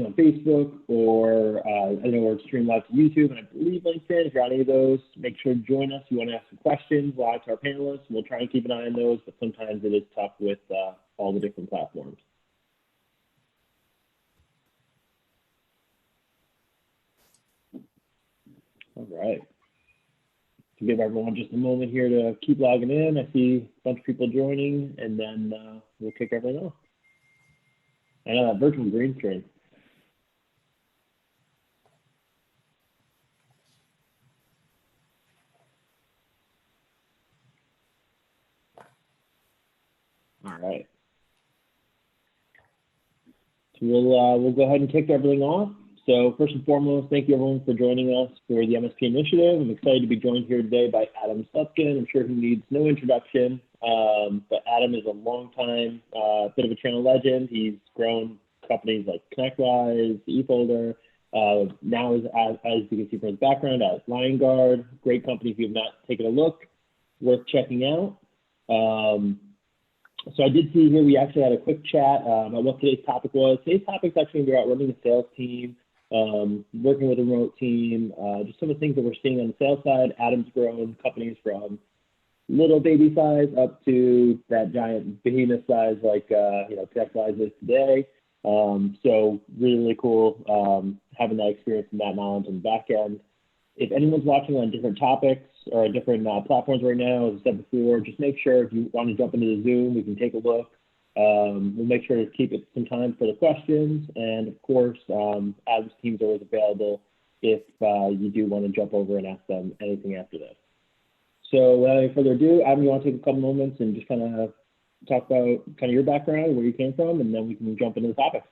on Facebook, or I know we're streaming live to YouTube, and I believe LinkedIn. If you're on any of those, make sure to join us. You want to ask some questions live to our panelists. We'll try and keep an eye on those, but sometimes it is tough with all the different platforms. All right. To give everyone just a moment here to keep logging in. I see a bunch of people joining, and then we'll kick everything off. I know that virtual green screen. All right. So we'll go ahead and kick everything off. So first and foremost, thank you everyone for joining us for the MSP initiative. I'm excited to be joined here today by Adam Slutskin. I'm sure he needs no introduction, but Adam is a long-time bit of a channel legend. He's grown companies like ConnectWise, eFolder. Now, as you can see from his background, at LionGuard, great company. If you have not taken a look, worth checking out. So I did see here we actually had a quick chat about what today's topic was. Today's topic is actually about running a sales team, working with a remote team, just some of the things that we're seeing on the sales side. Adam's grown companies from little baby size up to that giant behemoth size like ConnectWise is today. So really cool having that experience and that knowledge on the back end. If anyone's watching on different topics or different platforms right now, as I said before, just make sure if you want to jump into the Zoom, we can take a look. We'll make sure to keep it some time for the questions. And of course, Adam's team's always available if you do want to jump over and ask them anything after this. So without any further ado, Adam, you want to take a couple moments and just kind of talk about kind of your background, where you came from, and then we can jump into the topics.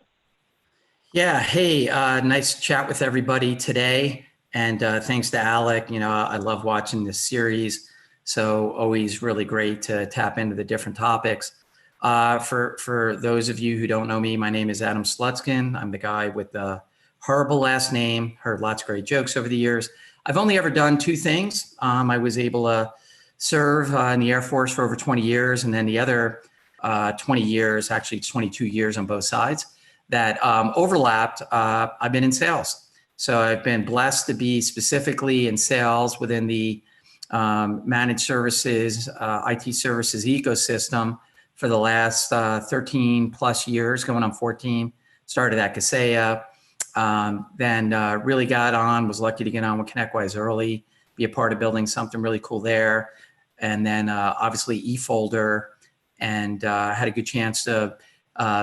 Yeah, hey, nice to chat with everybody today. And thanks to Alec, I love watching this series. So always really great to tap into the different topics. For those of you who don't know me, my name is Adam Slutskin. I'm the guy with the horrible last name, heard lots of great jokes over the years. I've only ever done two things. I was able to serve in the Air Force for over 20 years. And then the other 20 years, actually 22 years on both sides that overlapped, I've been in sales. So I've been blessed to be specifically in sales within the managed services, IT services ecosystem for the last 13 plus years, going on 14. Started at Kaseya, then really was lucky to get on with ConnectWise early, be a part of building something really cool there. And then obviously eFolder, and had a good chance to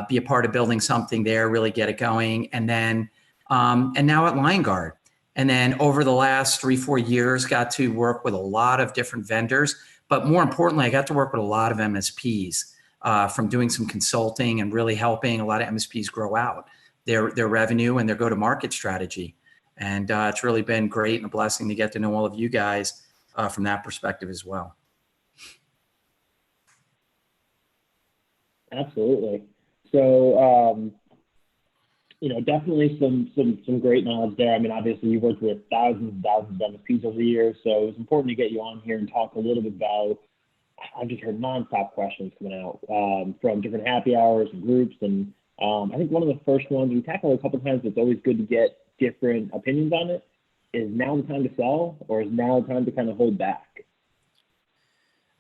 be a part of building something there, really get it going. And then and now at LionGuard. And then over the last 3-4 years, got to work with a lot of different vendors, but more importantly, I got to work with a lot of MSPs from doing some consulting and really helping a lot of MSPs grow out their revenue and their go-to-market strategy. And it's really been great and a blessing to get to know all of you guys from that perspective as well. Absolutely. So, definitely some great knowledge there. I mean, obviously you've worked with thousands and thousands of MSPs over the years, so it's important to get you on here and talk a little bit about, I've just heard nonstop questions coming out from different happy hours and groups. And I think one of the first ones we tackled a couple of times, it's always good to get different opinions on it. Is now the time to sell, or is now the time to kind of hold back?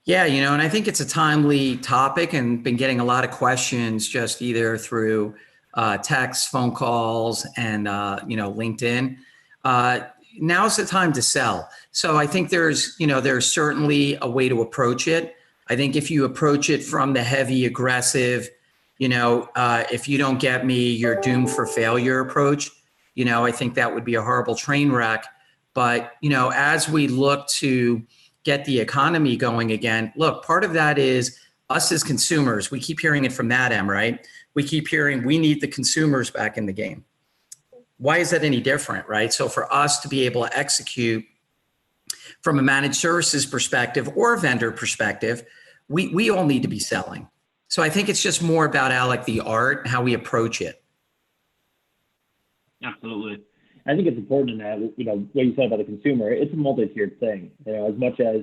Yeah, and I think it's a timely topic and been getting a lot of questions just either through text, phone calls, and LinkedIn. Now's the time to sell. So I think there's certainly a way to approach it. I think if you approach it from the heavy, aggressive, if you don't get me, you're doomed for failure approach, I think that would be a horrible train wreck. But, as we look to get the economy going again, look, part of that is us as consumers. We keep hearing it from that end, right? We keep hearing we need the consumers back in the game. Why is that any different, right? So for us to be able to execute from a managed services perspective or a vendor perspective, we all need to be selling. So I think it's just more about, Alec, the art, how we approach it. Absolutely. I think it's important that, what you said about the consumer, it's a multi-tiered thing. As much as,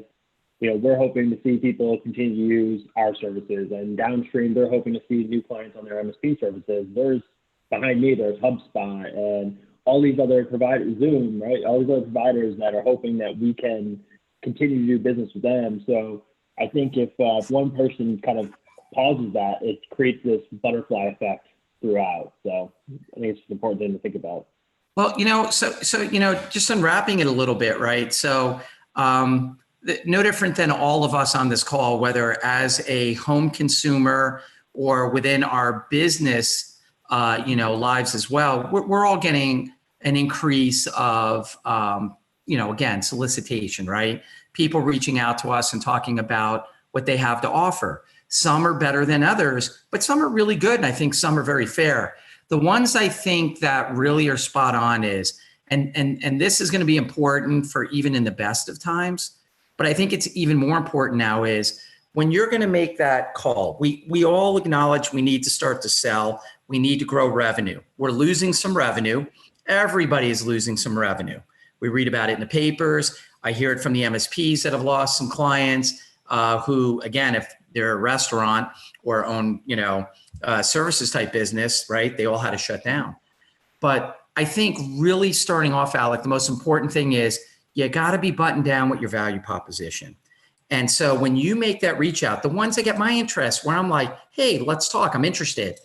we're hoping to see people continue to use our services, and downstream, they're hoping to see new clients on their MSP services. There's behind me, there's HubSpot and all these other providers, Zoom, right? All these other providers that are hoping that we can continue to do business with them. So I think if one person kind of pauses that, it creates this butterfly effect throughout. So I think it's an important thing to think about. Well, just unwrapping it a little bit, right? So, no different than all of us on this call, whether as a home consumer or within our business, lives as well, we're all getting an increase of, again, solicitation, right? People reaching out to us and talking about what they have to offer. Some are better than others, but some are really good. And I think some are very fair. The ones I think that really are spot on is, and this is going to be important for even in the best of times, but I think it's even more important now is when you're going to make that call, we all acknowledge we need to start to sell. We need to grow revenue. We're losing some revenue. Everybody is losing some revenue. We read about it in the papers. I hear it from the MSPs that have lost some clients who, again, if they're a restaurant or own, services type business, right? They all had to shut down. But I think really starting off, Alec, the most important thing is you got to be buttoned down with your value proposition. And so when you make that reach out, the ones that get my interest where I'm like, hey, let's talk, I'm interested,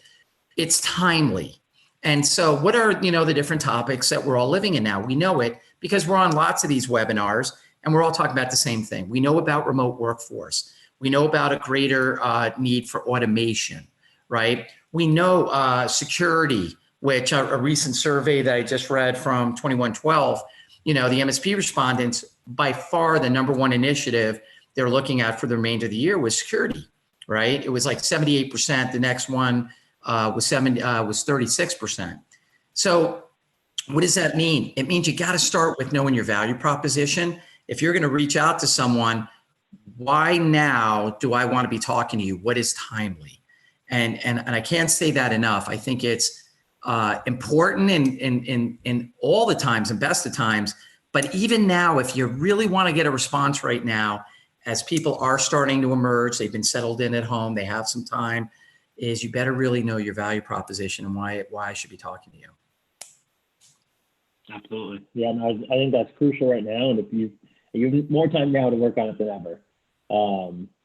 it's timely. And so what are, the different topics that we're all living in now? We know it because we're on lots of these webinars and we're all talking about the same thing. We know about remote workforce. We know about a greater need for automation, right? We know security, which a recent survey that I just read from 2112, the MSP respondents, by far the number one initiative they're looking at for the remainder of the year was security, right? It was like 78%. The next one was 36%. So what does that mean? It means you got to start with knowing your value proposition. If you're going to reach out to someone, why now do I want to be talking to you? What is timely? And I can't say that enough. I think it's important in all the times and best of times. But even now, if you really want to get a response right now, as people are starting to emerge, they've been settled in at home, they have some time, is you better really know your value proposition and why I should be talking to you. Absolutely. Yeah, no, I think that's crucial right now. And if you have more time now to work on it than ever.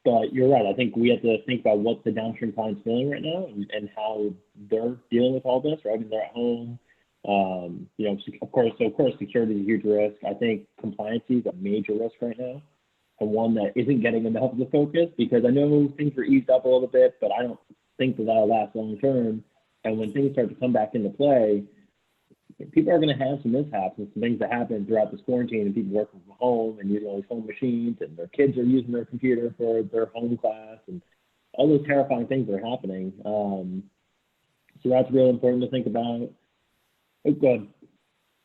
But you're right. I think we have to think about what the downstream client's feeling right now and how they're dealing with all this, right? I mean, they're at home. Of course, security is a huge risk. I think compliance is a major risk right now, and one that isn't getting enough of the focus because I know things are eased up a little bit, but I don't think that'll last long term. And when things start to come back into play, people are going to have some mishaps and some things that happen throughout this quarantine and people working from home and using all these home machines and their kids are using their computer for their home class and all those terrifying things that are happening. So that's really important to think about. Oh, go ahead.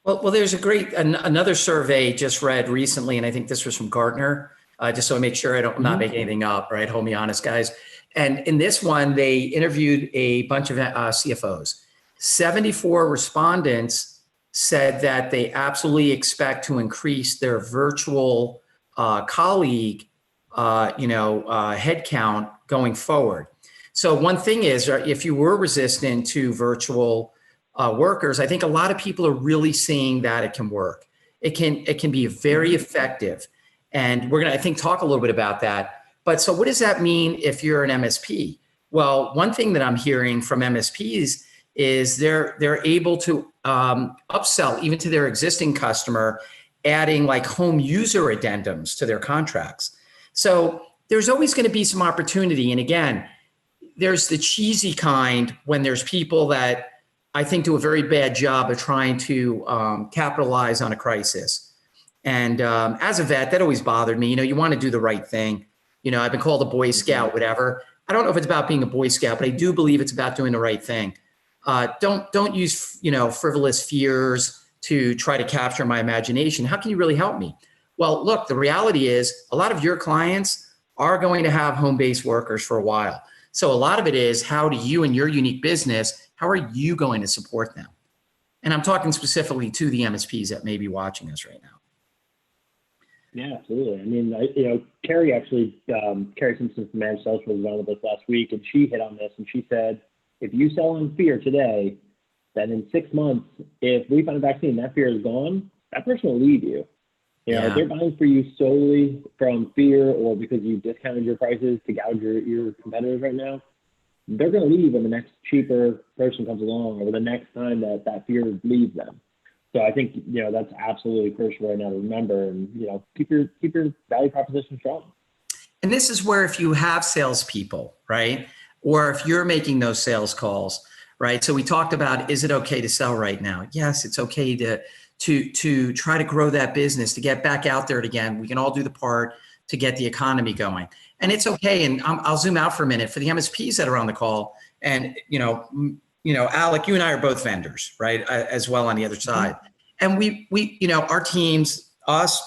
Well, there's another survey just read recently, and I think this was from Gartner, just so I make sure I'm not making anything up, right? Hold me honest, guys. And in this one, they interviewed a bunch of CFOs. 74 respondents said that they absolutely expect to increase their virtual colleague, headcount going forward. So one thing is, if you were resistant to virtual workers, I think a lot of people are really seeing that it can work. It can be very effective, and we're gonna, I think, talk a little bit about that. But so, what does that mean if you're an MSP? Well, one thing that I'm hearing from MSPs is they're able to upsell even to their existing customer, adding like home user addendums to their contracts. So there's always going to be some opportunity. And again, there's the cheesy kind when there's people that I think do a very bad job of trying to capitalize on a crisis. And as a vet, that always bothered me. You want to do the right thing. I've been called a Boy Scout, whatever. I don't know if it's about being a Boy Scout, but I do believe it's about doing the right thing. Don't use, frivolous fears to try to capture my imagination. How can you really help me? Well, look, the reality is a lot of your clients are going to have home-based workers for a while. So a lot of it is, how do you and your unique business, how are you going to support them? And I'm talking specifically to the MSPs that may be watching us right now. Yeah, absolutely. I mean, Carrie Simpson from Managed Sales was on with us last week, and she hit on this, and she said, if you sell in fear today, that in 6 months, if we find a vaccine, that fear is gone, that person will leave you. You know, if they're buying for you solely from fear or because you discounted your prices to gouge your competitors right now, they're going to leave when the next cheaper person comes along or the next time that fear leaves them. So I think, you know, that's absolutely crucial right now to remember and, you know, keep your value proposition strong. And this is where if you have salespeople, right, or if you're making those sales calls, right? So we talked about, is it okay to sell right now? Yes, it's okay to try to grow that business, to get back out there again. We can all do the part to get the economy going. And it's okay. And I'll zoom out for a minute for the MSPs that are on the call. And, you know, Alec, you and I are both vendors, right? As well on the other side. And we, you know, our teams, us,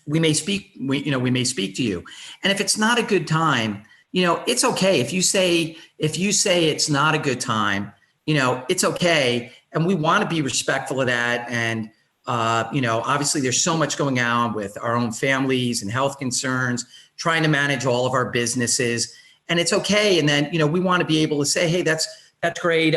we may speak to you. And if it's not a good time, you know, it's okay. If you say it's not a good time, you know, it's okay. And we want to be respectful of that. And, you know, obviously there's so much going on with our own families and health concerns, trying to manage all of our businesses, and it's okay. And then, you know, we want to be able to say, hey, that's great.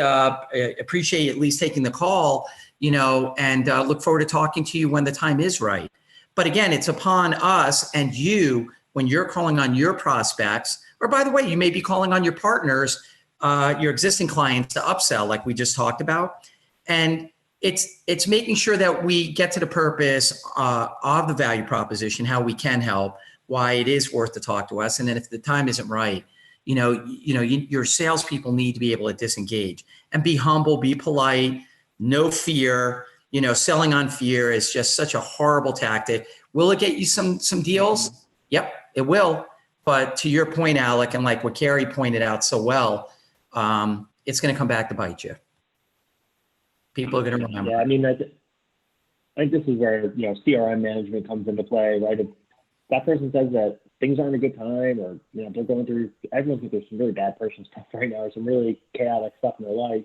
Appreciate you at least taking the call, you know, and look forward to talking to you when the time is right. But again, it's upon us and you, when you're calling on your prospects, or by the way, you may be calling on your partners, your existing clients to upsell, like we just talked about. And it's making sure that we get to the purpose of the value proposition, how we can help, why it is worth to talk to us. And then if the time isn't right, your salespeople need to be able to disengage and be humble, be polite, no fear. You know, selling on fear is just such a horrible tactic. Will it get you some deals? Yep, it will. But to your point, Alec, and like what Carrie pointed out so well, it's going to come back to bite you. People are going to remember. Yeah, I mean, I think this is where, you know, CRM management comes into play, right? If that person says that things aren't a good time, or, you know, everyone's going through some really bad person stuff right now, or some really chaotic stuff in their life,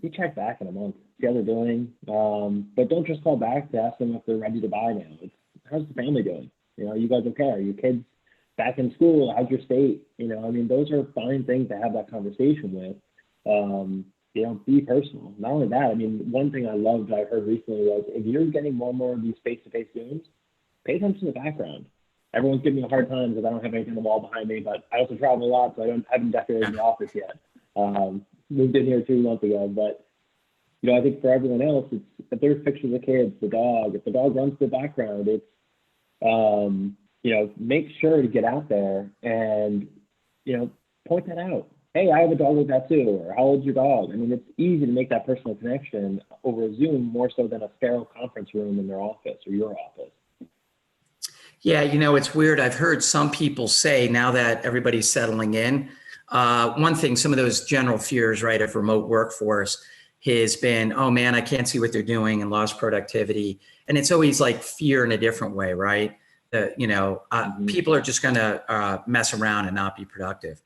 you check back in a month, see how they're doing. But don't just call back to ask them if they're ready to buy now. It's, how's the family doing? You know, are you guys okay? Are your kids back in school? How's your state? You know, I mean, those are fine things to have that conversation with. You know, be personal. Not only that, I mean, one thing I loved I heard recently was, if you're getting more and more of these face-to-face Zooms, pay attention to the background. Everyone's giving me a hard time because I don't have anything on the wall behind me, but I also travel a lot, so I haven't decorated the office yet. Moved in here 2 months ago, but, you know, I think for everyone else, it's, if there's pictures of kids, the dog, if the dog runs to the background, it's, you know, make sure to get out there and, you know, point that out. Hey, I have a dog with that too, or how old's your dog? I mean, it's easy to make that personal connection over Zoom more so than a sterile conference room in their office or your office. Yeah, you know, it's weird. I've heard some people say, now that everybody's settling in, one thing, some of those general fears, right, of remote workforce has been, oh man, I can't see what they're doing and lost productivity. And it's always like fear in a different way, right? People are just going to mess around and not be productive.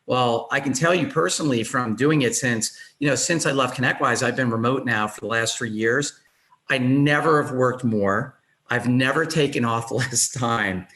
Well, I can tell you personally from doing it since I left ConnectWise, I've been remote now for the last 3 years. I never have worked more. I've never taken off less time.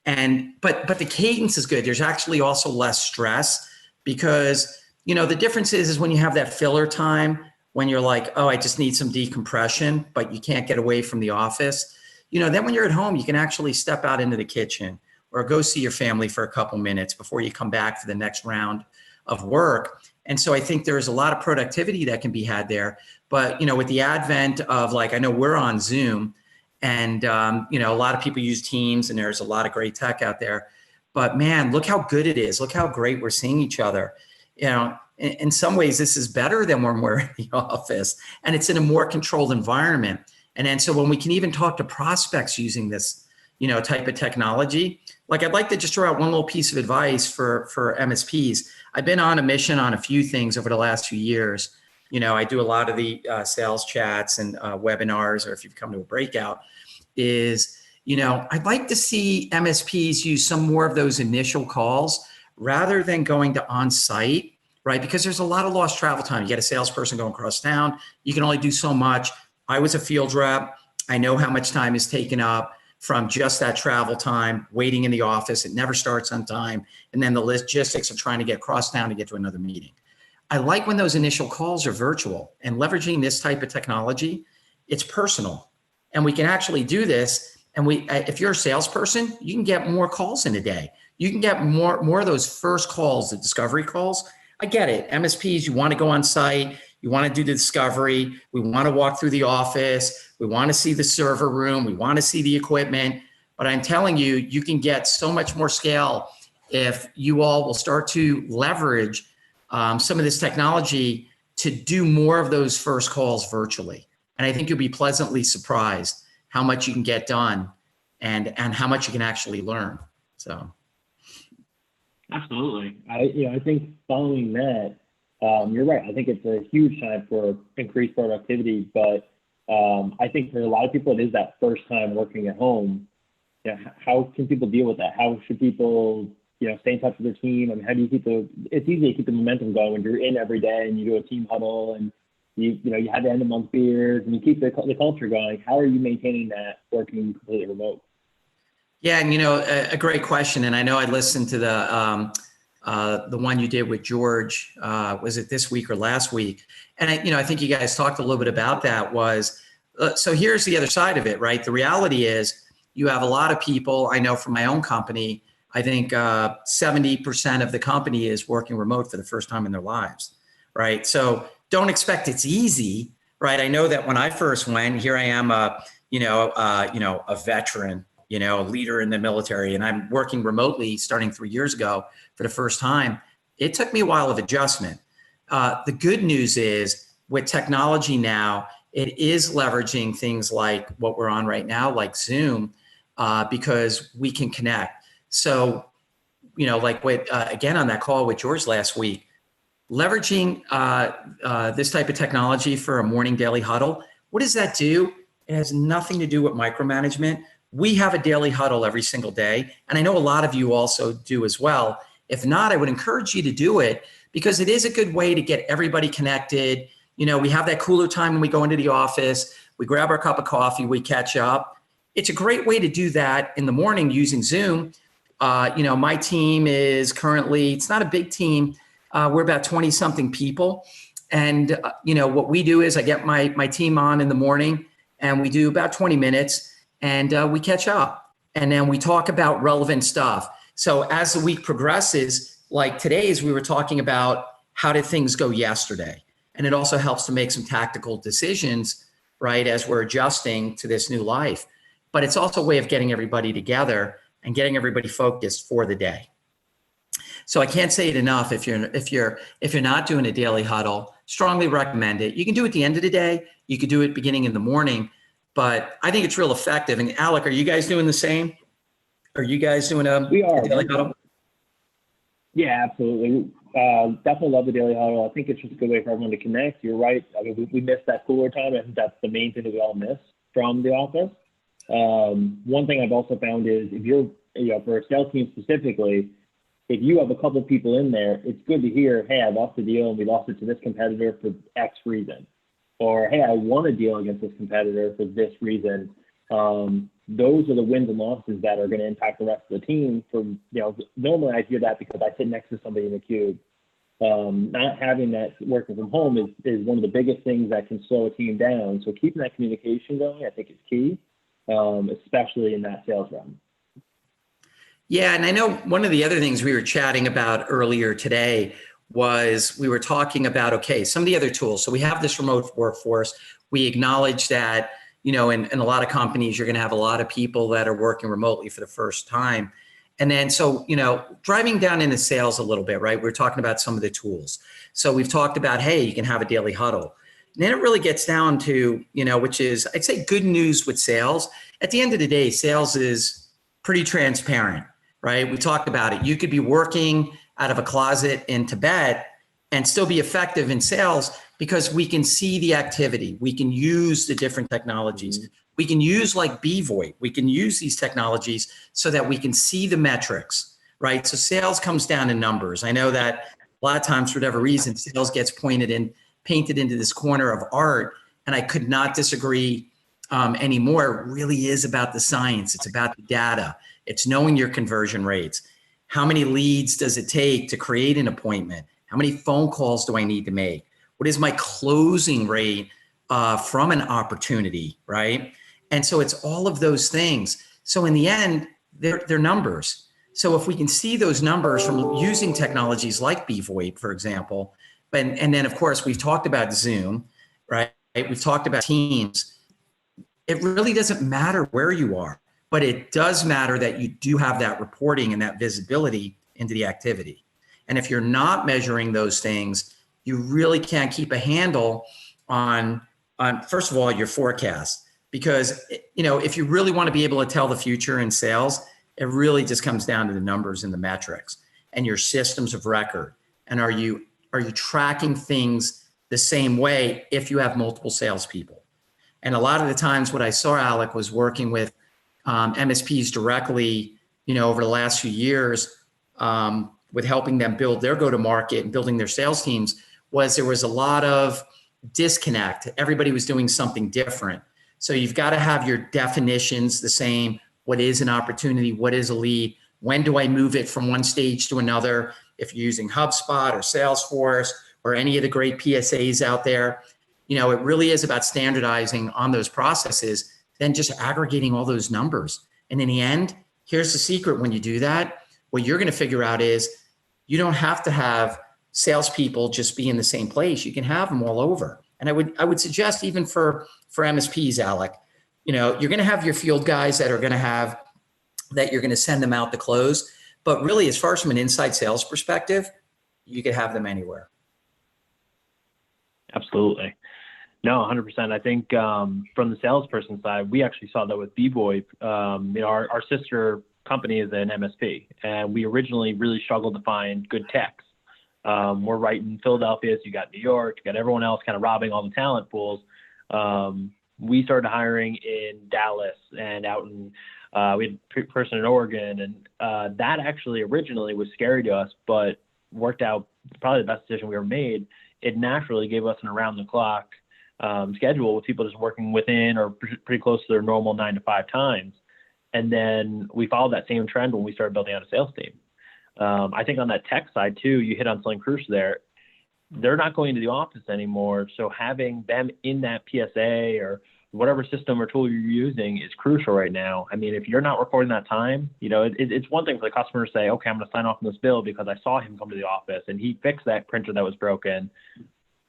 But the cadence is good. There's actually also less stress because, you know, the difference is when you have that filler time, when you're like, oh, I just need some decompression, but you can't get away from the office. You know, then when you're at home, you can actually step out into the kitchen or go see your family for a couple minutes before you come back for the next round of work. And so I think there's a lot of productivity that can be had there. But, you know, with the advent of, like, I know we're on Zoom and, you know, a lot of people use Teams and there's a lot of great tech out there. But man, look how good it is. Look how great we're seeing each other. You know, in some ways, this is better than when we're in the office, and it's in a more controlled environment. And then so when we can even talk to prospects using this, you know, type of technology, like, I'd like to just throw out one little piece of advice for MSPs. I've been on a mission on a few things over the last few years. You know, I do a lot of the sales chats and webinars, or if you've come to a breakout, is, you know, I'd like to see MSPs use some more of those initial calls rather than going to on-site, right? Because there's a lot of lost travel time. You get a salesperson going across town, you can only do so much. I was a field rep. I know how much time is taken up from just that travel time, waiting in the office. It never starts on time. And then the logistics of trying to get across town to get to another meeting. I like when those initial calls are virtual, and leveraging this type of technology, it's personal. And we can actually do this. And if you're a salesperson, you can get more calls in a day. You can get more of those first calls, the discovery calls. I get it. MSPs, you want to go on site. You want to do the discovery. We want to walk through the office. We want to see the server room. We want to see the equipment. But I'm telling you, you can get so much more scale if you all will start to leverage some of this technology to do more of those first calls virtually. And I think you'll be pleasantly surprised how much you can get done and how much you can actually learn. So. Absolutely. I think following that, you're right. I think it's a huge time for increased productivity, but I think for a lot of people, it is that first time working at home. How can people deal with that? How should people, stay in touch with their team? I mean, how do you it's easy to keep the momentum going when you're in every day and you do a team huddle and you have the end of month beers and you keep the culture going. How are you maintaining that working completely remote? Yeah, and a great question. And I know I listened to the one you did with George. Was it this week or last week? And I think you guys talked a little bit about that. So here's the other side of it, right? The reality is you have a lot of people. I know from my own company, I think 70% of the company is working remote for the first time in their lives, right? So don't expect it's easy, right? I know that when I first went, here I am, a veteran, a leader in the military, and I'm working remotely starting 3 years ago for the first time. It took me a while of adjustment. The good news is with technology now, it is leveraging things like what we're on right now, like Zoom, because we can connect. So, again, on that call with George last week, leveraging this type of technology for a morning daily huddle, what does that do? It has nothing to do with micromanagement. We have a daily huddle every single day. And I know a lot of you also do as well. If not, I would encourage you to do it because it is a good way to get everybody connected. We have that cooler time when we go into the office, we grab our cup of coffee, we catch up. It's a great way to do that in the morning using Zoom. My team is currently, it's not a big team. We're about 20 something people. And, what we do is I get my team on in the morning and we do about 20 minutes and we catch up and then we talk about relevant stuff. So as the week progresses, like today's, we were talking about how did things go yesterday? And it also helps to make some tactical decisions, right, as we're adjusting to this new life. But it's also a way of getting everybody together and getting everybody focused for the day. So I can't say it enough. If you're not doing a daily huddle, strongly recommend it. You can do it at the end of the day. You could do it beginning in the morning, but I think it's real effective. And Alec, are you guys doing the same? Are you guys doing a daily huddle? Yeah, absolutely. Definitely love the daily huddle. I think it's just a good way for everyone to connect. You're right. I mean, we miss that cooler time. I think that's the main thing that we all miss from the office. One thing I've also found is if you're, for a sales team specifically, if you have a couple of people in there, it's good to hear, hey, I lost a deal and we lost it to this competitor for X reason. Or, hey, I won a deal against this competitor for this reason. Those are the wins and losses that are going to impact the rest of the team. Normally I hear that because I sit next to somebody in the cube. Not having that working from home is one of the biggest things that can slow a team down. So keeping that communication going, I think is key, especially in that sales realm. Yeah, and I know one of the other things we were chatting about earlier today was we were talking about, okay, some of the other tools. So we have this remote workforce. We acknowledge that, in a lot of companies, you're going to have a lot of people that are working remotely for the first time. And then, so, driving down into sales a little bit, right? We're talking about some of the tools. So we've talked about, hey, you can have a daily huddle. And then it really gets down to, which is, I'd say good news with sales. At the end of the day, sales is pretty transparent, right? We talked about it. You could be working out of a closet in Tibet and still be effective in sales because we can see the activity. We can use the different technologies. Mm-hmm. We can use like BVoIP. We can use these technologies so that we can see the metrics, right? So sales comes down to numbers. I know that a lot of times, for whatever reason, sales gets painted into this corner of art, and I could not disagree anymore. It really is about the science. It's about the data. It's knowing your conversion rates. How many leads does it take to create an appointment? How many phone calls do I need to make? What is my closing rate from an opportunity, right? And so it's all of those things. So in the end, they're numbers. So if we can see those numbers from using technologies like BVoIP, for example, and then of course we've talked about Zoom, right? We've talked about Teams. It really doesn't matter where you are, but it does matter that you do have that reporting and that visibility into the activity. And if you're not measuring those things, you really can't keep a handle on first of all, your forecast. Because, if you really want to be able to tell the future in sales, it really just comes down to the numbers and the metrics and your systems of record. And are you tracking things the same way if you have multiple salespeople? And a lot of the times what I saw, Alec, was working with MSPs directly, over the last few years, with helping them build their go-to-market and building their sales teams, there was a lot of disconnect. Everybody was doing something different. So you've got to have your definitions the same. What is an opportunity? What is a lead? When do I move it from one stage to another? If you're using HubSpot or Salesforce or any of the great PSAs out there, it really is about standardizing on those processes, then just aggregating all those numbers. And in the end, here's the secret. When you do that, what you're going to figure out is you don't have to have salespeople just be in the same place. You can have them all over. And I would suggest even for MSPs, Alec, you're going to have your field guys that you're going to send them out to close. But really, as far as from an inside sales perspective, you could have them anywhere. Absolutely. No, 100%. I think from the salesperson side, we actually saw that with BVoIP. Our sister company is an MSP, and we originally really struggled to find good techs. We're right in Philadelphia, so you got New York, you got everyone else kind of robbing all the talent pools. We started hiring in Dallas and out in, we had a person in Oregon, and that actually originally was scary to us, but worked out probably the best decision we ever made. It naturally gave us an around-the-clock schedule with people just working within or pretty close to their normal 9 to 5 times. And then we followed that same trend when we started building out a sales team. I think on that tech side too, you hit on something crucial there. They're not going to the office anymore. So having them in that PSA or whatever system or tool you're using is crucial right now. I mean, if you're not recording that time, it's one thing for the customer to say, okay, I'm going to sign off on this bill because I saw him come to the office and he fixed that printer that was broken.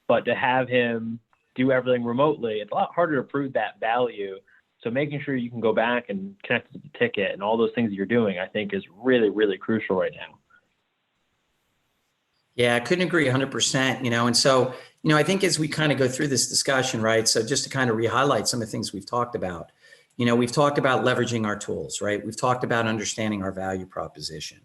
But to have him do everything remotely, it's a lot harder to prove that value. So making sure you can go back and connect to the ticket and all those things that you're doing, I think is really, really crucial right now. Yeah, I couldn't agree 100%, and so, I think as we kind of go through this discussion, right? So just to kind of re-highlight some of the things we've talked about, we've talked about leveraging our tools, right? We've talked about understanding our value proposition,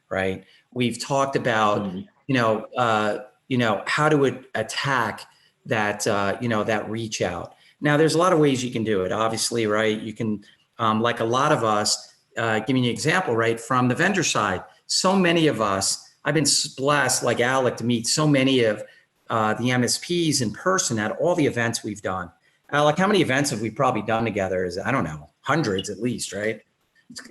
right? We've talked about, how to attack that, that reach out. Now, there's a lot of ways you can do it, obviously, right? You can, like a lot of us, giving you an example, right? From the vendor side, so many of us, I've been blessed, like Alec, to meet so many of the MSPs in person at all the events we've done. Alec, how many events have we probably done together? I don't know, hundreds at least, right?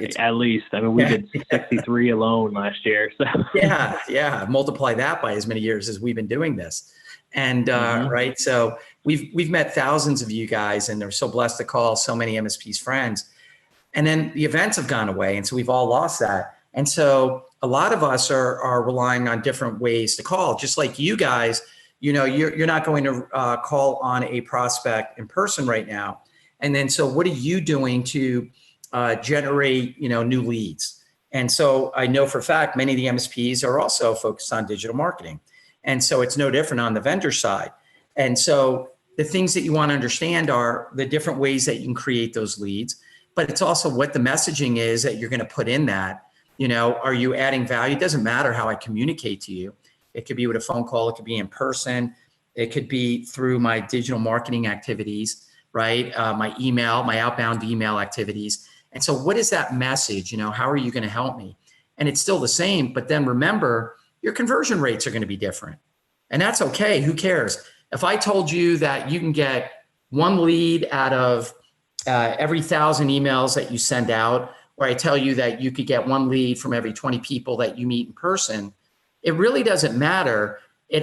It's at least. I mean, we did 63 alone last year. So yeah. Multiply that by as many years as we've been doing this. And right, so we've met thousands of you guys, and they're so blessed to call so many MSPs friends. And then the events have gone away, and so we've all lost that. And so a lot of us are relying on different ways to call, just like you guys. You're not going to call on a prospect in person right now. And then so what are you doing to generate new leads? And so I know for a fact many of the MSPs are also focused on digital marketing. And so it's no different on the vendor side. And so the things that you want to understand are the different ways that you can create those leads, but it's also what the messaging is that you're going to put in that. Are you adding value? It doesn't matter how I communicate to you. It could be with a phone call. It could be in person. It could be through my digital marketing activities, right? My email, my outbound email activities. And so what is that message? How are you going to help me? And it's still the same, but then remember, your conversion rates are going to be different. And that's okay. Who cares? If I told you that you can get one lead out of every 1,000 emails that you send out, or I tell you that you could get one lead from every 20 people that you meet in person, it really doesn't matter. You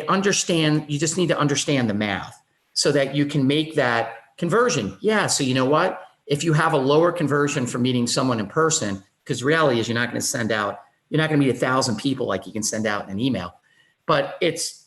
just need to understand the math so that you can make that conversion. Yeah. So you know what? If you have a lower conversion for meeting someone in person, because reality is you're not going to meet 1,000 people like you can send out in an email, but it's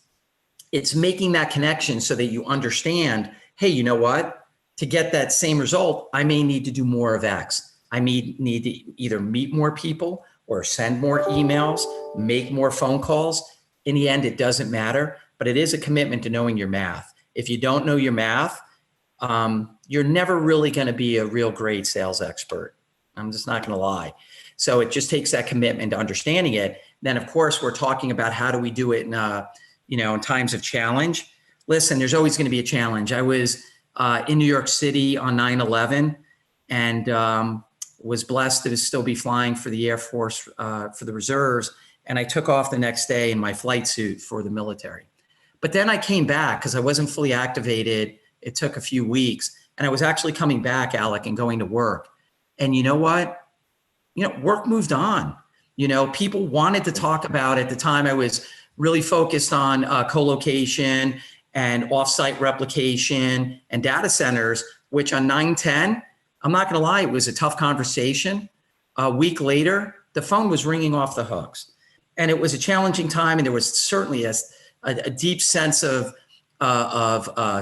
making that connection so that you understand, hey, you know what? To get that same result, I may need to do more of X. I may need to either meet more people or send more emails, make more phone calls. In the end, it doesn't matter, but it is a commitment to knowing your math. If you don't know your math, you're never really going to be a real great sales expert. I'm just not going to lie. So it just takes that commitment to understanding it. Then, of course, we're talking about how do we do it in times of challenge. Listen, there's always going to be a challenge. I was in New York City on 9/11 and was blessed to still be flying for the Air Force for the reserves. And I took off the next day in my flight suit for the military. But then I came back because I wasn't fully activated. It took a few weeks. And I was actually coming back, Alec, and going to work. And you know what? Work moved on. People wanted to talk about, at the time I was really focused on co-location and offsite replication and data centers, which on 9/10, I'm not going to lie, it was a tough conversation. A week later, the phone was ringing off the hooks. And it was a challenging time. And there was certainly a deep sense of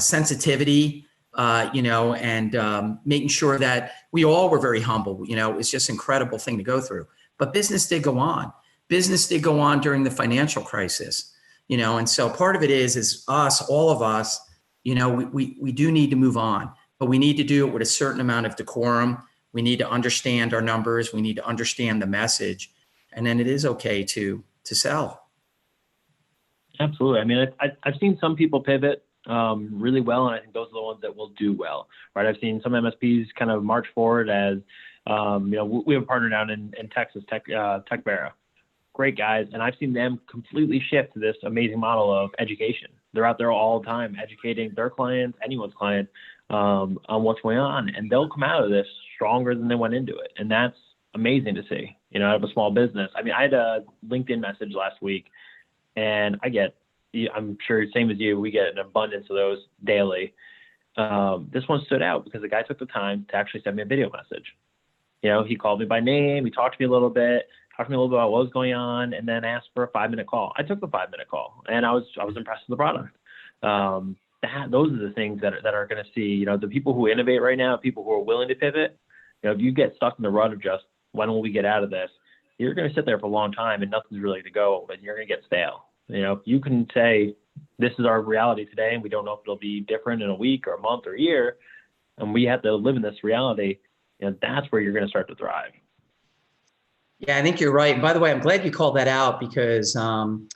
sensitivity, and making sure that we all were very humble. It was just an incredible thing to go through. But business did go on. Business did go on during the financial crisis, and so part of it is us, all of us, we do need to move on, but we need to do it with a certain amount of decorum. We need to understand our numbers. We need to understand the message. And then it is okay to sell. Absolutely. I mean, I've seen some people pivot really well, and I think those are the ones that will do well, right? I've seen some MSPs kind of march forward as, we have a partner down in Texas, TechVera. Great guys. And I've seen them completely shift to this amazing model of education. They're out there all the time educating their clients, anyone's client, on what's going on. And they'll come out of this stronger than they went into it. And that's amazing to see, out of a small business. I mean, I had a LinkedIn message last week, and I'm sure same as you, we get an abundance of those daily. This one stood out because the guy took the time to actually send me a video message. He called me by name. He talked to me a little bit about what was going on, and then asked for a 5-minute call. I took the 5-minute call, and I was impressed with the product. Those are the things that are going to see, the people who innovate right now, people who are willing to pivot. If you get stuck in the rut of just, when will we get out of this? You're going to sit there for a long time and nothing's really to go, and you're going to get stale. You can say, this is our reality today, and we don't know if it'll be different in a week or a month or a year, and we have to live in this reality. That's where you're going to start to thrive. Yeah, I think you're right. And by the way, I'm glad you called that out because some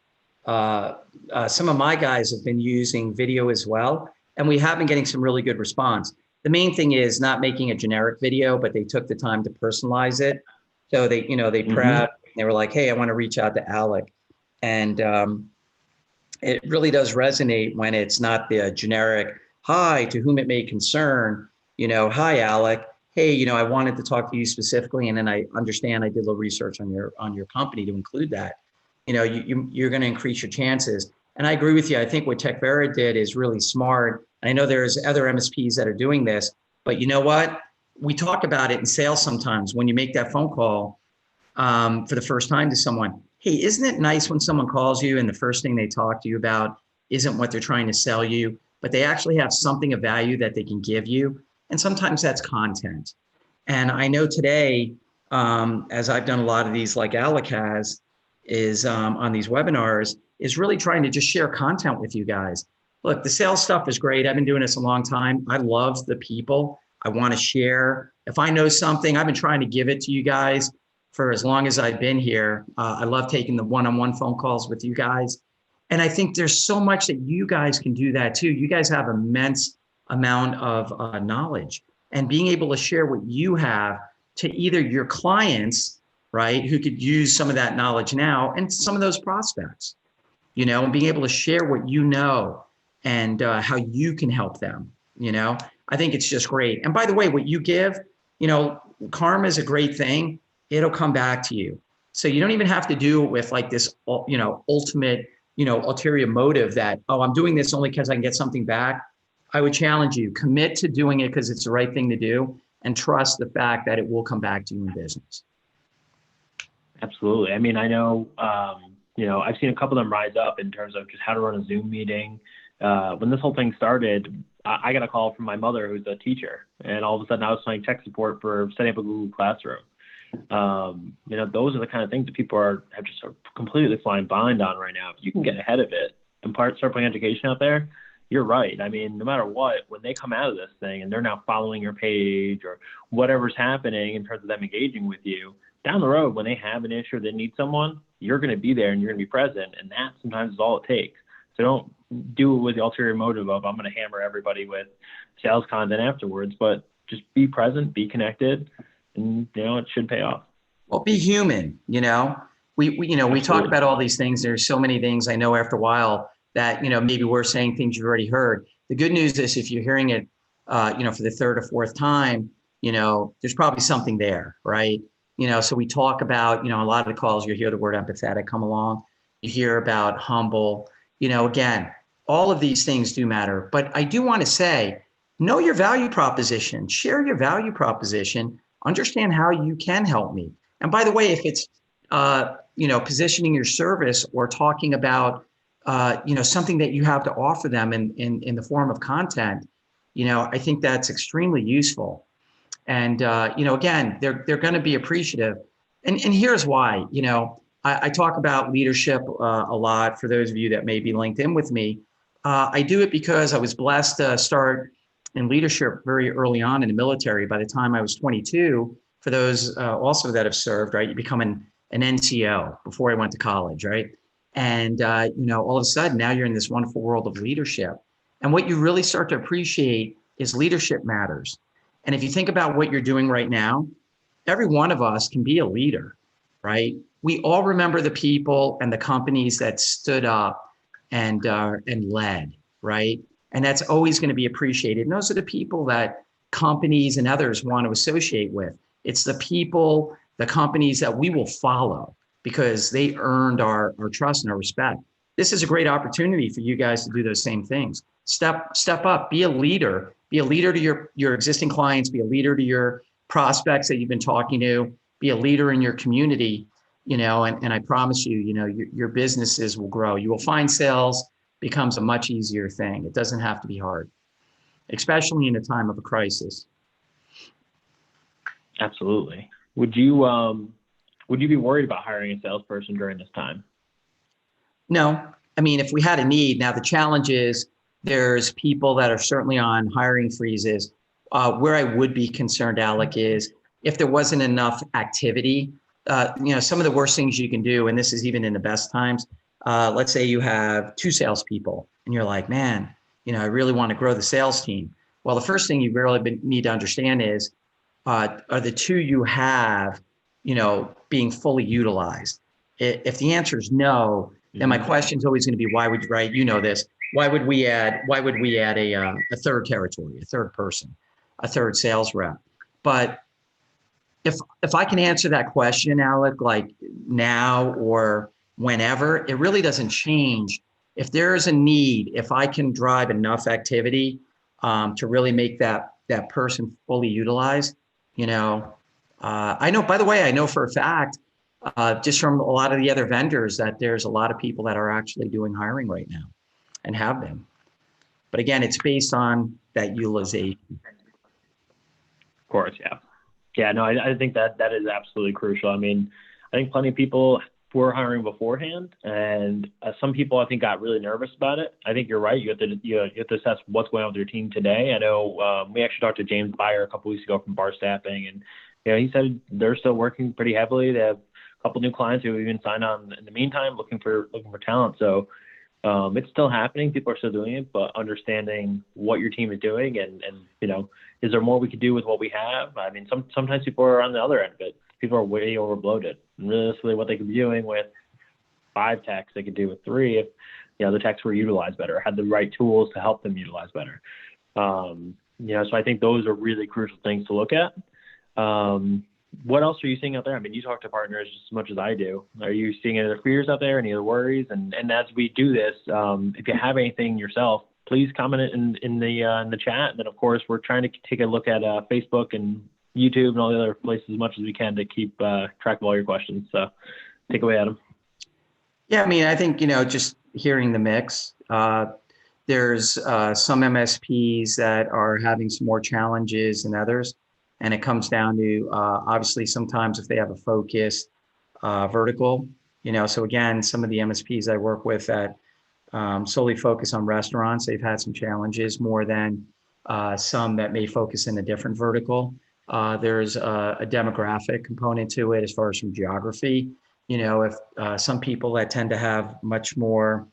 of my guys have been using video as well, and we have been getting some really good response. The main thing is not making a generic video, but they took the time to personalize it. So they prepped. They were like, hey, I want to reach out to Alec. And it really does resonate when it's not the generic, hi, to whom it may concern, hi, Alec. Hey, I wanted to talk to you specifically. And then I understand I did a little research on your company to include that. You're going to increase your chances. And I agree with you. I think what TechVera did is really smart. I know there's other MSPs that are doing this, but you know what? We talk about it in sales sometimes when you make that phone call for the first time to someone. Hey, isn't it nice when someone calls you and the first thing they talk to you about isn't what they're trying to sell you, but they actually have something of value that they can give you? And sometimes that's content. And I know today, as I've done a lot of these like Alec has, is on these webinars, is really trying to just share content with you guys. Look, the sales stuff is great. I've been doing this a long time. I love the people. I want to share. If I know something, I've been trying to give it to you guys for as long as I've been here. I love taking the one-on-one phone calls with you guys. And I think there's so much that you guys can do that too. You guys have immense amount of knowledge, and being able to share what you have to either your clients, right, who could use some of that knowledge now, and some of those prospects, and being able to share what you know and how you can help them. I think it's just great. And by the way, what you give, karma is a great thing. It'll come back to you. So you don't even have to do it with like this, ultimate, ulterior motive that, oh, I'm doing this only because I can get something back. I would challenge you, commit to doing it because it's the right thing to do and trust the fact that it will come back to you in business. Absolutely. I mean, I know, I've seen a couple of them rise up in terms of just how to run a Zoom meeting. When this whole thing started, I got a call from my mother, who's a teacher, and all of a sudden I was playing tech support for setting up a Google Classroom. Those are the kind of things that people have just sort of completely flying blind on right now. If you can get ahead of it and start putting education out there, you're right. I mean, no matter what, when they come out of this thing and they're now following your page or whatever's happening in terms of them engaging with you, down the road, when they have an issue or they need someone, you're going to be there and you're going to be present. And that sometimes is all it takes. So don't do it with the ulterior motive of, I'm going to hammer everybody with sales content afterwards, but just be present, be connected, and, it should pay off. Well, be human, we talk about all these things. There's so many things I know after a while that, maybe we're saying things you've already heard. The good news is if you're hearing it, for the third or fourth time, there's probably something there, right? So we talk about, a lot of the calls, you hear the word empathetic come along. You hear about humble, again, all of these things do matter. But I do want to say, know your value proposition, share your value proposition, understand how you can help me. And by the way, if it's, positioning your service or talking about, something that you have to offer them in the form of content, I think that's extremely useful. And, again, they're going to be appreciative. And here's why, I talk about leadership a lot. For those of you that may be linked in with me, I do it because I was blessed to start in leadership very early on in the military. By the time I was 22, for those also that have served, right, you become an NCO before I went to college, right? And, all of a sudden now you're in this wonderful world of leadership. And what you really start to appreciate is leadership matters. And if you think about what you're doing right now, every one of us can be a leader, right? We all remember the people and the companies that stood up and led, right? And that's always going to be appreciated. And those are the people that companies and others want to associate with. It's the people, the companies that we will follow because they earned our trust and our respect. This is a great opportunity for you guys to do those same things. Step up, be a leader. Be a leader to your existing clients, be a leader to your prospects that you've been talking to, be a leader in your community, and I promise you, your businesses will grow. You will find sales becomes a much easier thing. It doesn't have to be hard, especially in a time of a crisis. Absolutely. Would you be worried about hiring a salesperson during this time? No. I mean, if we had a need, now the challenge is there's people that are certainly on hiring freezes. Where I would be concerned, Alec, is if there wasn't enough activity. Some of the worst things you can do, and this is even in the best times, let's say you have 2 salespeople and you're like, man, I really want to grow the sales team. Well, the first thing you really need to understand is, are the 2 you have, being fully utilized? If the answer is no, then my question is always going to be, why would, right? This. Why would we add a third territory, a third person, a third sales rep? But if I can answer that question, Alec, like now or whenever, it really doesn't change. If there is a need, if I can drive enough activity to really make that person fully utilized, I know, by the way, I know for a fact, just from a lot of the other vendors, that there's a lot of people that are actually doing hiring right now and have been. But again, it's based on that utilization. Of course, yeah. Yeah, no, I think that is absolutely crucial. I mean, I think plenty of people were hiring beforehand, and some people I think got really nervous about it. I think you're right. You have to assess what's going on with your team today. I know we actually talked to James Byer a couple weeks ago from Bar Staffing, and he said they're still working pretty heavily. They have a couple new clients who have even signed on in the meantime, looking for talent. So it's still happening. People are still doing it, but understanding what your team is doing and is there more we could do with what we have? I mean, sometimes people are on the other end of it. People are way overbloated. And realistically, what they could be doing with 5 techs, they could do with 3 if the techs were utilized better, had the right tools to help them utilize better. So I think those are really crucial things to look at. what else are you seeing out there? I mean, you talk to partners just as much as I do. Are you seeing any other fears out there, any other worries? And as we do this, if you have anything yourself, please comment it in the chat. And then, of course, we're trying to take a look at Facebook and YouTube and all the other places as much as we can to keep track of all your questions. So take away, Adam. Yeah, I mean, I think, just hearing the mix, there's some MSPs that are having some more challenges than others. And it comes down to, obviously, sometimes if they have a focused vertical, so again, some of the MSPs I work with that solely focus on restaurants, they've had some challenges more than some that may focus in a different vertical. There's a demographic component to it as far as from geography. If some people that tend to have much more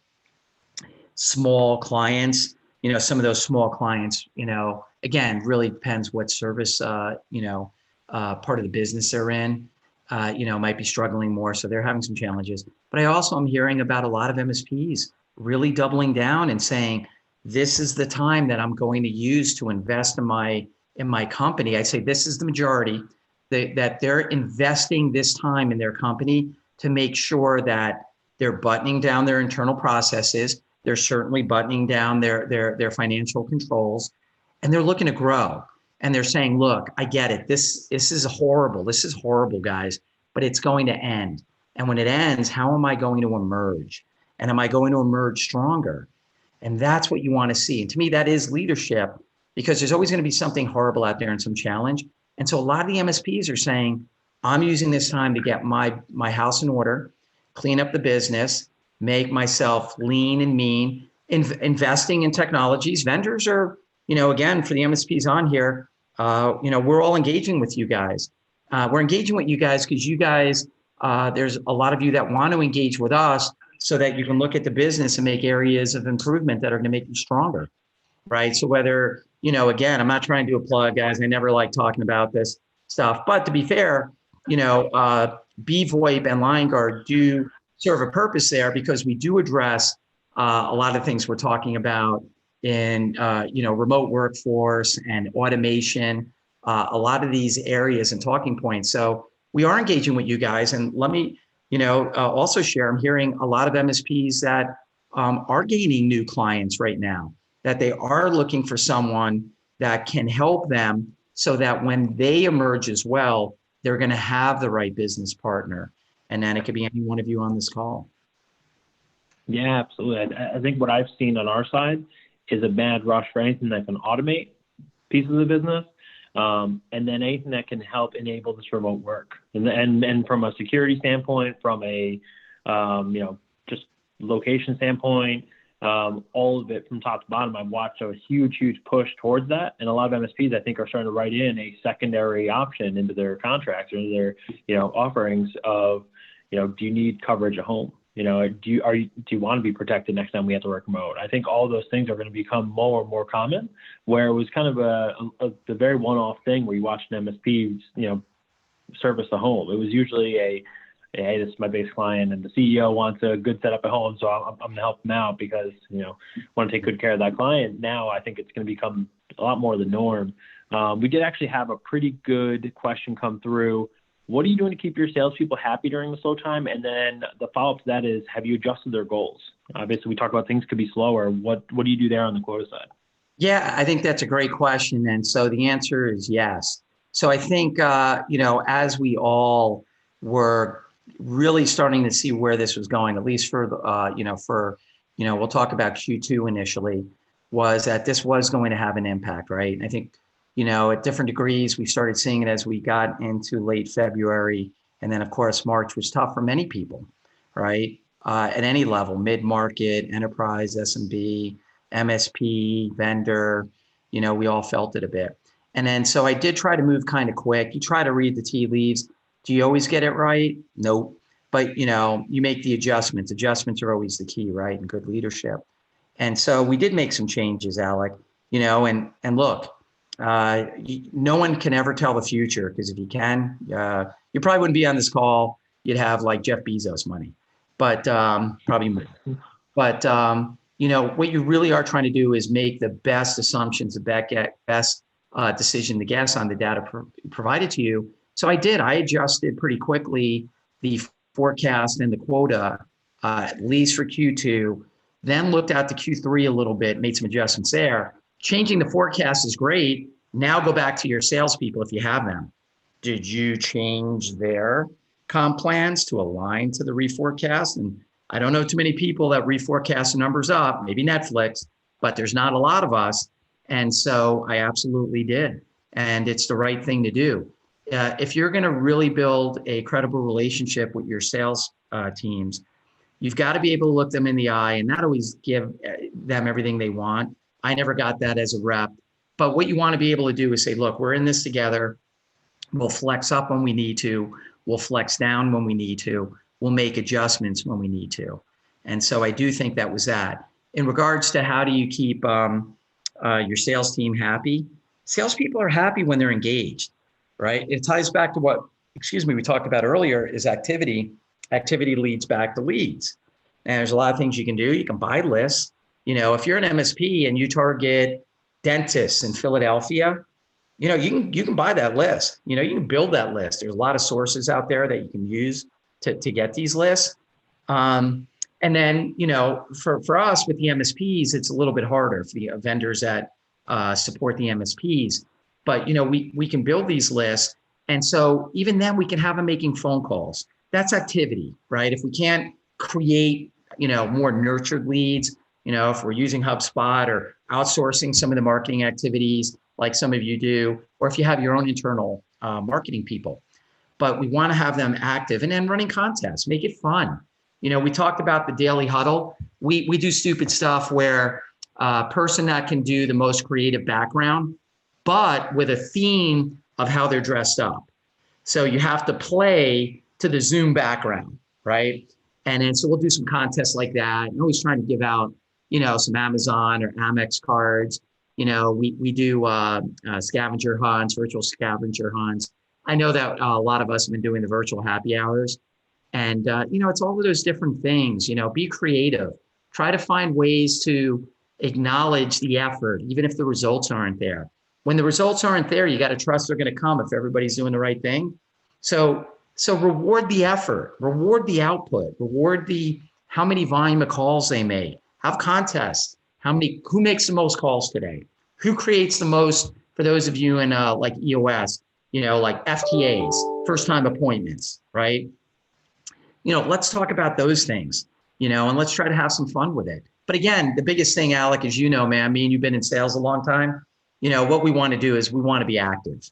small clients, some of those small clients, again, really depends what service, part of the business they're in, might be struggling more. So they're having some challenges. But I also am hearing about a lot of MSPs really doubling down and saying, this is the time that I'm going to use to invest in my company. I say this is the majority that they're investing this time in their company to make sure that they're buttoning down their internal processes. They're certainly buttoning down their financial controls, and they're looking to grow. And they're saying, look, I get it. This is horrible. This is horrible, guys, but it's going to end. And when it ends, how am I going to emerge? And am I going to emerge stronger? And that's what you want to see. And to me, that is leadership, because there's always going to be something horrible out there and some challenge. And so a lot of the MSPs are saying, I'm using this time to get my house in order, clean up the business, make myself lean and mean, investing in technologies. Vendors are, again, for the MSPs on here, we're all engaging with you guys. We're engaging with you guys because you guys, there's a lot of you that want to engage with us so that you can look at the business and make areas of improvement that are going to make you stronger, right? So whether, again, I'm not trying to do a plug, guys. I never like talking about this stuff. But to be fair, BVoIP and LineGuard do serve a purpose there, because we do address a lot of things we're talking about in remote workforce and automation, a lot of these areas and talking points. So we are engaging with you guys. And let me also share, I'm hearing a lot of MSPs that are gaining new clients right now, that they are looking for someone that can help them so that when they emerge as well, they're going to have the right business partner. And then it could be any one of you on this call. Yeah, absolutely. I think what I've seen on our side is a mad rush for anything that can automate pieces of the business, and then anything that can help enable this remote work. And from a security standpoint, from a just location standpoint, all of it from top to bottom, I've watched a huge push towards that. And a lot of MSPs, I think, are starting to write in a secondary option into their contracts or their, offerings of, do you need coverage at home? Do you want to be protected next time we have to work remote? I think all those things are going to become more and more common, where it was kind of the very one-off thing where you watched an MSP, service the home. It was usually hey, this is my base client and the CEO wants a good setup at home, so I'm going to help them out because, want to take good care of that client. Now I think it's going to become a lot more the norm. We did actually have a pretty good question come through. What are you doing to keep your salespeople happy during the slow time? And then the follow-up to that is, have you adjusted their goals? Obviously, we talk about things could be slower. What do you do there on the quota side? Yeah, I think that's a great question. And so the answer is yes. So I think, as we all were really starting to see where this was going, at least for, we'll talk about Q2 initially, was that this was going to have an impact, right? And I think, at different degrees, we started seeing it as we got into late February. And then, of course, March was tough for many people, right? At any level, mid-market, enterprise, SMB, MSP, vendor, we all felt it a bit. And then, so I did try to move kind of quick. You try to read the tea leaves. Do you always get it right? Nope. But, you make the adjustments. Adjustments are always the key, right? And good leadership. And so we did make some changes, Alec, and look, no one can ever tell the future, because if you can, you probably wouldn't be on this call. You'd have like Jeff Bezos money, but probably more. But, what you really are trying to do is make the best assumptions, the best decision to guess on the data provided to you, So I did. I adjusted pretty quickly the forecast and the quota, at least for Q2, then looked out to Q3 a little bit, made some adjustments there. Changing the forecast is great. Now go back to your salespeople if you have them. Did you change their comp plans to align to the reforecast? And I don't know too many people that reforecast the numbers up, maybe Netflix, but there's not a lot of us. And so I absolutely did. And it's the right thing to do. If you're going to really build a credible relationship with your sales teams, you've got to be able to look them in the eye and not always give them everything they want. I never got that as a rep. But what you want to be able to do is say, look, we're in this together. We'll flex up when we need to. We'll flex down when we need to. We'll make adjustments when we need to. And so I do think that was that. In regards to how do you keep your sales team happy? Salespeople are happy when they're engaged, right? It ties back to what, we talked about earlier is activity. Activity leads back to leads. And there's a lot of things you can do. You can buy lists. If you're an MSP and you target dentists in Philadelphia, you can buy that list. You can build that list. There's a lot of sources out there that you can use to get these lists. And then, for us with the MSPs, it's a little bit harder for the vendors that support the MSPs. But, we can build these lists. And so even then we can have them making phone calls. That's activity, right? If we can't create, more nurtured leads, if we're using HubSpot or outsourcing some of the marketing activities like some of you do, or if you have your own internal marketing people. But we want to have them active and then running contests, make it fun. We talked about the daily huddle. We do stupid stuff where a person that can do the most creative background, but with a theme of how they're dressed up. So you have to play to the Zoom background, right? And then so we'll do some contests like that. And always trying to give out, some Amazon or Amex cards. We do scavenger hunts, virtual scavenger hunts. I know that a lot of us have been doing the virtual happy hours. And, it's all of those different things, be creative. Try to find ways to acknowledge the effort, even if the results aren't there. When the results aren't there, you got to trust they're going to come if everybody's doing the right thing. So reward the effort, reward the output, reward how many volume of calls they make. Have contests. Who makes the most calls today? Who creates the most, for those of you in like EOS, like FTAs, first time appointments, right? Let's talk about those things, and let's try to have some fun with it. But again, the biggest thing, Alec, is, man, me and you've been in sales a long time. What we want to do is we want to be active,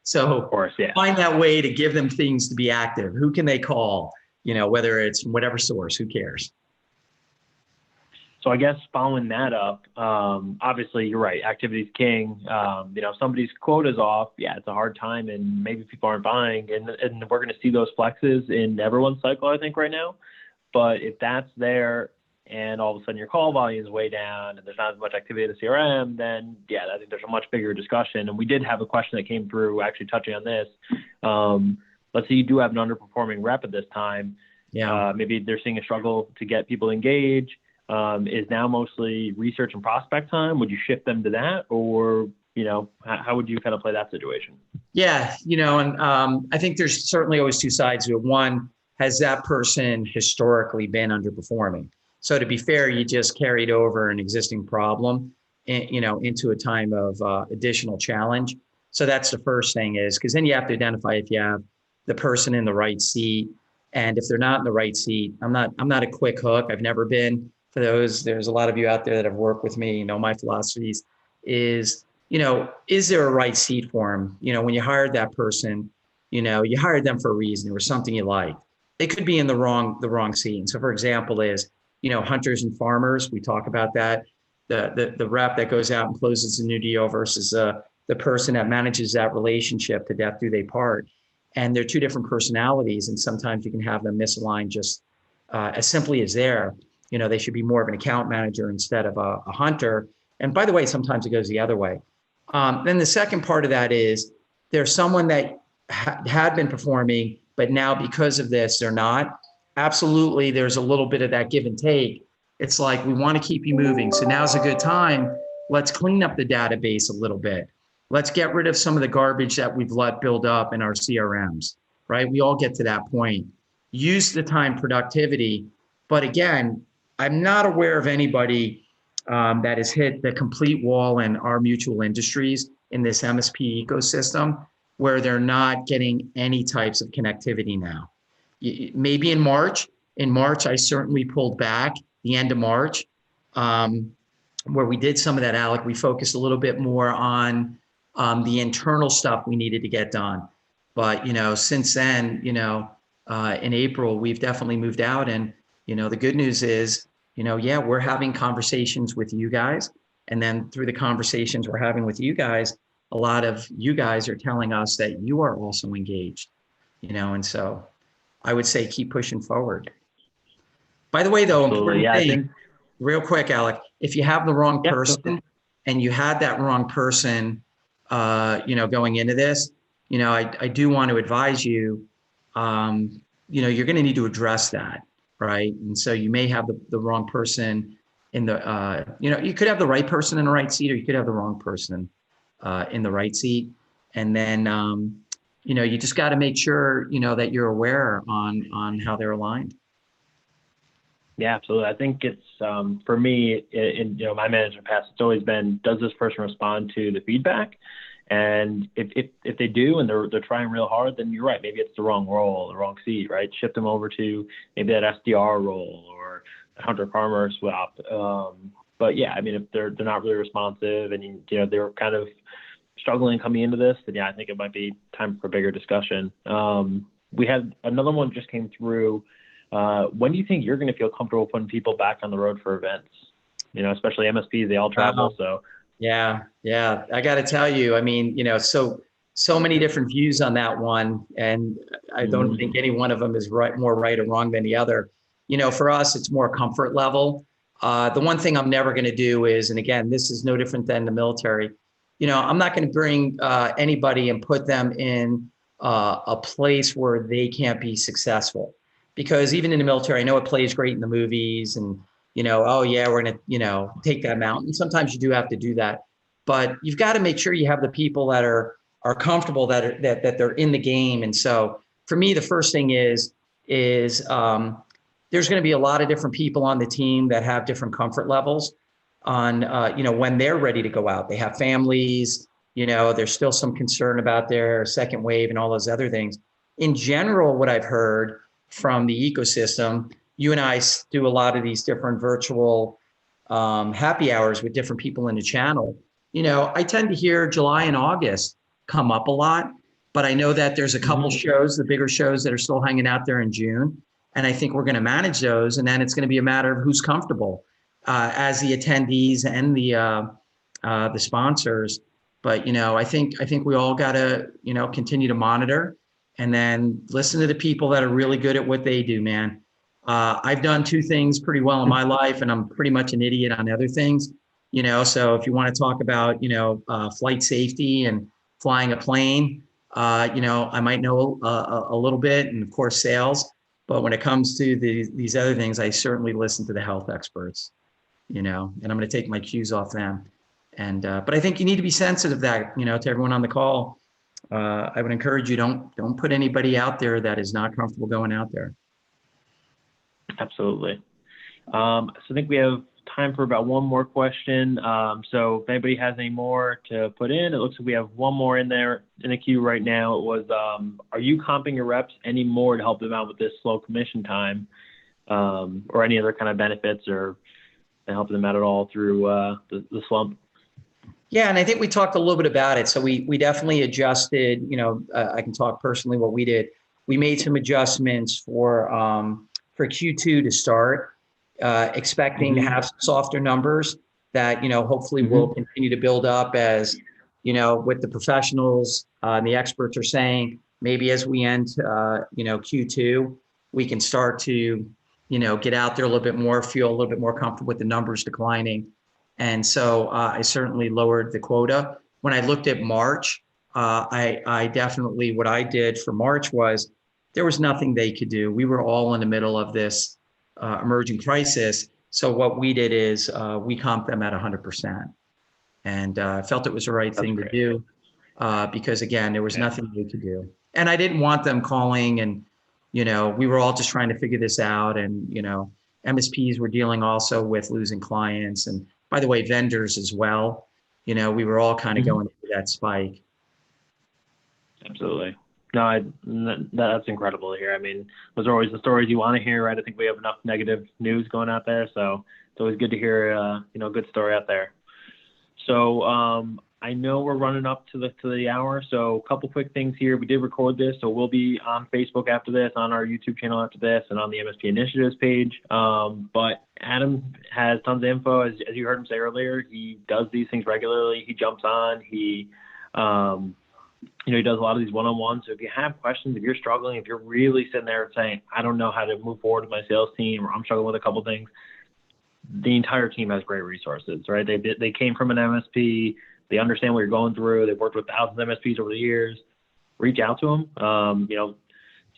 So of course, yeah. Find that way to give them things to be active. Who can they call? Whether it's from whatever source, who cares? So I guess following that up, obviously you're right. Activity's king. If somebody's quota's off, yeah, it's a hard time, and maybe people aren't buying, and we're going to see those flexes in everyone's cycle, I think, right now. But if that's there, and all of a sudden your call volume is way down, and there's not as much activity in the CRM, then yeah, I think there's a much bigger discussion. And we did have a question that came through actually touching on this. Let's say you do have an underperforming rep at this time. Yeah. Maybe they're seeing a struggle to get people engaged. Is now mostly research and prospect time? Would you shift them to that, or how would you kind of play that situation? Yeah, and I think there's certainly always two sides to it. One, has that person historically been underperforming? So to be fair, you just carried over an existing problem, into a time of additional challenge. So that's the first thing is, because then you have to identify if you have the person in the right seat, and if they're not in the right seat, I'm not a quick hook. I've never been. For those, there's a lot of you out there that have worked with me, my philosophies is, is there a right seat for them? When you hired that person, you hired them for a reason. There was something you liked. They could be in the wrong seat. And so for example is, hunters and farmers, we talk about that, the rep that goes out and closes a new deal versus the person that manages that relationship to death do they part. And they're two different personalities. And sometimes you can have them misaligned just as simply as there. They should be more of an account manager instead of a hunter. And by the way, sometimes it goes the other way. Then the second part of that is there's someone that had been performing, but now because of this, they're not. Absolutely, there's a little bit of that give and take. It's like, we want to keep you moving. So now's a good time. Let's clean up the database a little bit. let's get rid of some of the garbage that we've let build up in our CRMs, right? We all get to that point. Use the time productivity. But again, I'm not aware of anybody that has hit the complete wall in our mutual industries in this MSP ecosystem where they're not getting any types of connectivity now. Maybe in March, I certainly pulled back the end of March, where we did some of that, Alec. We focused a little bit more on the internal stuff we needed to get done. But, since then, in April, we've definitely moved out. And, the good news is, yeah, we're having conversations with you guys. And then through the conversations we're having with you guys, a lot of you guys are telling us that you are also engaged, and so I would say keep pushing forward. By the way, though, Absolutely. important thing, real quick, Alec, if you have the wrong person and you had that wrong person, going into this, I do want to advise you, you're going to need to address that, right? And so you may have the wrong person in the, you could have the right person in the right seat, or you could have the wrong person in the right seat. And then, you just got to make sure, that you're aware on how they're aligned. Yeah, absolutely. I think it's for me in my management past, it's always been, does this person respond to the feedback? And if they do and they're trying real hard, then you're right. Maybe it's the wrong role, the wrong seat, right? Shift them over to maybe that SDR role or a hunter farmer swap. But yeah, I mean, if they're not really responsive and they're kind of struggling coming into this, then yeah, I think it might be time for a bigger discussion. We had another one just came through. When do you think you're going to feel comfortable putting people back on the road for events? Especially MSPs, they all travel. So yeah. I got to tell you, I mean, so many different views on that one, and I don't think any one of them is more right or wrong than the other. For us, it's more comfort level. The one thing I'm never going to do is, and again, this is no different than the military. I'm not going to bring anybody and put them in a place where they can't be successful. Because even in the military, I know it plays great in the movies and, oh yeah, we're going to, take that mountain. Sometimes you do have to do that, but you've got to make sure you have the people that are comfortable, that they're in the game. And so for me, the first thing is there's going to be a lot of different people on the team that have different comfort levels on, when they're ready to go out. They have families, there's still some concern about their second wave and all those other things. In general, what I've heard from the ecosystem, you and I do a lot of these different virtual happy hours with different people in the channel. I tend to hear July and August come up a lot, but I know that there's a couple shows, the bigger shows, that are still hanging out there in June. And I think we're going to manage those. And then it's going to be a matter of who's comfortable as the attendees and the sponsors. But, I think we all got to, continue to monitor and then listen to the people that are really good at what they do, man. I've done two things pretty well in my life, and I'm pretty much an idiot on other things, so if you want to talk about, flight safety and flying a plane, I might know a little bit, and of course sales, but when it comes to these other things, I certainly listen to the health experts, and I'm going to take my cues off them. And, but I think you need to be sensitive that, to everyone on the call. I would encourage you, don't put anybody out there that is not comfortable going out there. Absolutely. So I think we have time for about one more question. So if anybody has any more to put in, it looks like we have one more in there in the queue right now. It was, are you comping your reps any more to help them out with this slow commission time, or any other kind of benefits, or helping them out at all through the slump? Yeah, and I think we talked a little bit about it. So we definitely adjusted, I can talk personally what we did. We made some adjustments for Q2 to start, expecting to have softer numbers that, hopefully will continue to build up as, what the professionals and the experts are saying. Maybe as we end, Q2, we can start to, get out there a little bit more, feel a little bit more comfortable with the numbers declining. And so I certainly lowered the quota. When I looked at March, I definitely, what I did for March was there was nothing they could do. We were all in the middle of this emerging crisis. So what we did is we comped them at 100%. And I felt it was the right thing to do. because again, there was nothing they could do. And I didn't want them calling and, we were all just trying to figure this out. And, MSPs were dealing also with losing clients. And by the way, vendors as well. We were all kind of going through that spike. Absolutely. No, that's incredible to hear. I mean, those are always the stories you want to hear, right? I think we have enough negative news going out there, so it's always good to hear, a good story out there. So I know we're running up to the hour, so a couple quick things here. We did record this, so we'll be on Facebook after this, on our YouTube channel after this, and on the MSP Initiatives page. But Adam has tons of info, as you heard him say earlier. He does these things regularly. He jumps on. He he does a lot of these one-on-ones. So if you have questions, if you're struggling, if you're really sitting there saying, I don't know how to move forward with my sales team, or I'm struggling with a couple things, the entire team has great resources, right? They came from an MSP. They understand what you're going through. They've worked with thousands of MSPs over the years. Reach out to them.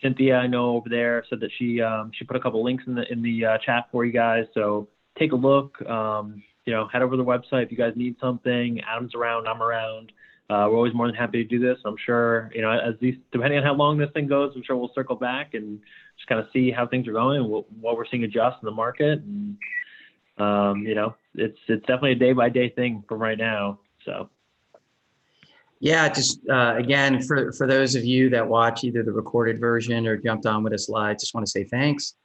Cynthia, I know over there, said that she put a couple links in the chat for you guys. So take a look. Head over to the website if you guys need something. Adam's around. I'm around. We're always more than happy to do this. I'm sure, depending on how long this thing goes, I'm sure we'll circle back and just kind of see how things are going and what we're seeing adjust in the market. And, it's definitely a day-by-day thing from right now. So. Yeah, just again, for those of you that watch either the recorded version or jumped on with us live, just want to say thanks.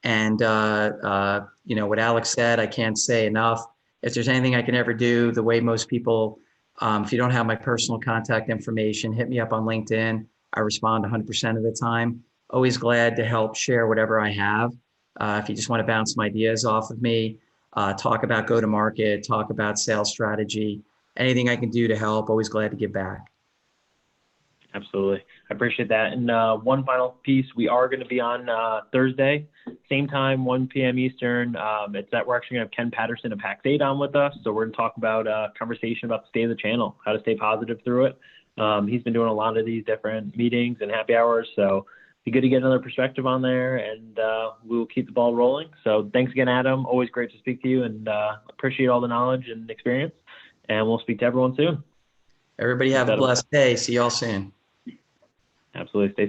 And, what Alex said, I can't say enough. If there's anything I can ever do, the way most people, if you don't have my personal contact information, hit me up on LinkedIn. I respond 100% of the time. Always glad to help share whatever I have. If you just want to bounce some ideas off of me, talk about go-to-market, talk about sales strategy, anything I can do to help, always glad to give back. Absolutely. I appreciate that. And one final piece, we are going to be on Thursday, same time, 1 p.m. Eastern. It's that we're actually going to have Ken Patterson of Pax8 on with us. So we're going to talk about a conversation about the state of the channel, how to stay positive through it. He's been doing a lot of these different meetings and happy hours. So it'd be good to get another perspective on there, and we will keep the ball rolling. So thanks again, Adam. Always great to speak to you, and appreciate all the knowledge and experience. And we'll speak to everyone soon. Everybody have a blessed day. See y'all soon. Absolutely. Stay